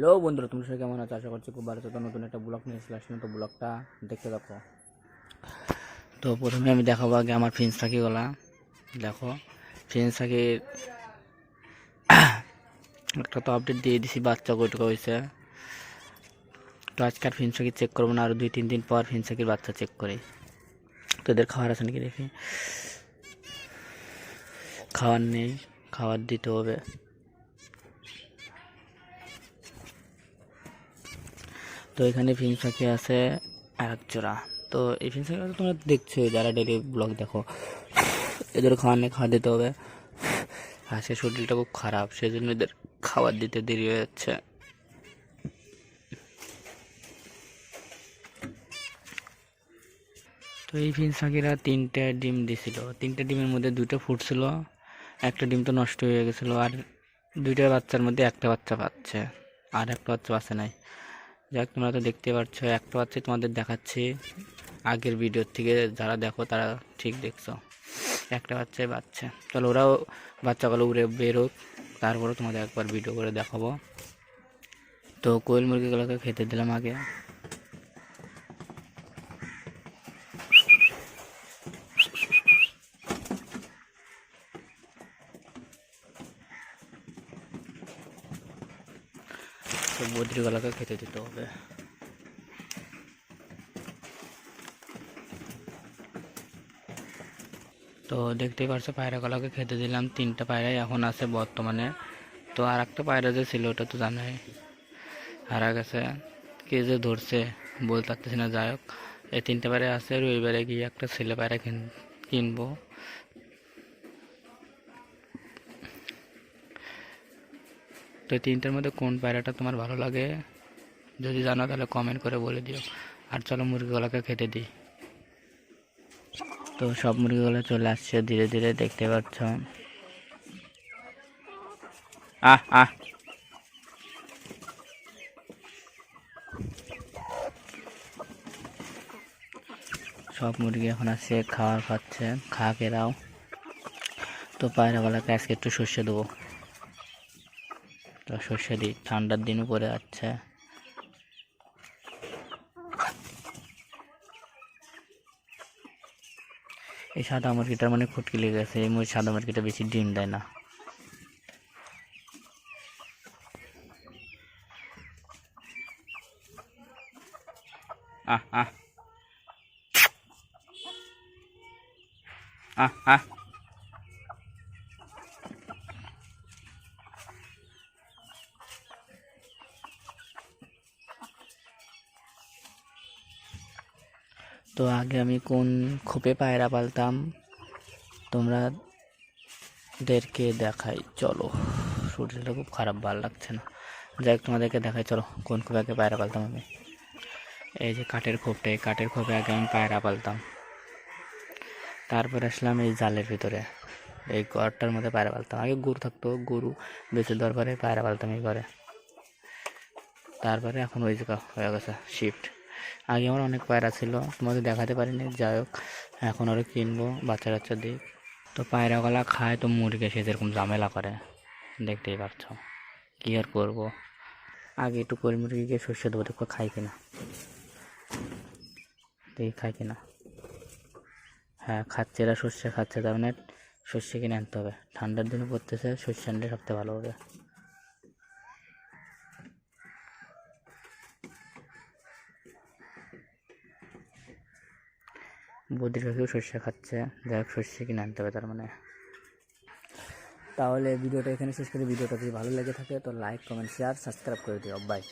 Hello বন্ধুরা, তোমরা সবাই কেমন আছো? আশা করছি খুব ভালো। তো নতুন একটা ব্লগ নিয়ে চলে আসলাম, তো ব্লগটা দেখতে দেখো। তো প্রথমে আমি দেখাবো আগে আমার ফিন্স পাখিগুলা। দেখো ফিন্স পাখির একটা তো আপডেট দিয়ে দিছি, বাচ্চা কয়টুকু হয়েছে। তো আজকে আর ফিন্স পাখি চেক করবো না, আরও 2-3 দিন পর ফিন্স পাখির বাচ্চা চেক করি। তো এদের খাবার আছে নাকি দেখি। খাবার নেই, খাবার দিতে হবে। তো এখানে ফিন্স পাখি আছে এক জোড়া। তো এই ফিন্স পাখি তোমরা দেখছো যারা ডেলি ব্লগ দেখো, এদের খাওয়া দিতে হবে। আজকে শরীরটা খুব খারাপ, সেজন্য এদের খাবার দিতে দেরি হয়ে যাচ্ছে। তো এই ফিন্স পাখিরা 3টে ডিম দিছিল, 3টে ডিমের মধ্যে 2টো ফুটছিল, একটা ডিম তো নষ্ট হয়ে গেছিলো। আর 2টা বাচ্চার মধ্যে একটা বাচ্চা পাচ্ছে, আর একটা বাচ্চা বাচ্চা নাই। যাক, তোমরা তো দেখতে পাচ্ছ, একটা বাচ্চাই তোমাদের দেখাচ্ছি। আগের ভিডিওর থেকে যারা দেখো তারা ঠিক দেখছো, একটা বাচ্চাই বাচ্চা। চলো ওরাও বাচ্চাগুলো উড়ে বেরোক, তারপরে তোমাদের একবার ভিডিও করে দেখাবো। তো কোয়েল মুরগিগুলোকে খেতে দিলাম আগে। তো বদ্রিগুলোকে খেতে দিতে হবে। তো দেখতেই পারছো পায়রাগুলোকে খেতে দিলাম, 3টা পায়রাই এখন আছে বর্তমানে। তো আর একটা পায়রা যে ছিল ওটা তো জানাই হারা গেছে, কে যে ধরছে বলতে পারতেছি না। যাই হোক, এই 3টে পায়রা আছে, রবিবারে গিয়ে একটা ছেলে পায়রা কিনবো। তো 3টার মধ্যে কোন পায়রাটা তোমার ভালো লাগে যদি জানো তাহলে কমেন্ট করে বলে দিও। আর চলো মুরগিগুলোকে খেতে দিই। তো সব মুরগিগুলো চলে আসছে ধীরে ধীরে, দেখতে পাচ্ছ। আহ আহ সব মুরগি এখন আসছে, খাবার খাচ্ছে, এরাও। তো পায়রাগুলোকে আজকে একটু সর্ষে দেবো। তো সর্ষে দিই, ঠান্ডার দিনও পরে যাচ্ছে। এই সাদা মুরগিটার মানে খুটকি লেগে গেছে, এই সাদা মুরগিটা বেশি ডিম দেয় না। আহ আহ আহ আহ তো আগে আমি কোন খোপে পায়রা পালতাম তোমাদেরকে দেখাই, চলো। শরীরটা খুব খারাপ, ভালো লাগছে না। যাই হোক, তোমাদেরকে দেখাই, চলো কোন খোপে আগে পায়রা পালতাম আমি। এই যে কাঠের খোপটা, এই কাঠের খোপে আগে আমি পায়রা পালতাম। তারপর আসলাম এই জালের ভিতরে, এই ঘরটার মধ্যে পায়রা পালতাম। আগে গরু থাকতো, গরু বেঁচে দেওয়ার পরে পায়রা পালতাম এই ঘরে। তারপরে এখন ওই জায়গা হয়ে গেছে শিফট। আগে আমার অনেক পায়রা ছিল, তোমাদের দেখাতে পারিনি। যাই হোক, এখন আরও কিনবো, বাচ্চা কাচ্চা দিই। তো পায়রাগুলা খায়, তো মুরগি সে যেরকম ঝামেলা করে দেখতেই পাচ্ছ, কী আর করবো। আগে একটু কোয়েল মুরগিকে সর্ষে দেবো, দেখো খাই কিনা, দেখি খাই কিনা। হ্যাঁ খাচ্ছে, এরা সর্ষে খাচ্ছে, তার মানে সর্ষে কিনে আনতে হবে। ঠান্ডার দিনে পড়তেছে, সর্ষে আনলে সবথেকে ভালো হবে। বদ্রি পাখিও সর্ষে খাচ্ছে, যাই হোক সর্ষে কিনে আনতে হবে তার মানে। তাহলে ভিডিওটা এখানে শেষ করি। ভিডিওটা যদি ভালো লেগে থাকে তো লাইক, কমেন্ট, শেয়ার, সাবস্ক্রাইব করে দিও। বাই।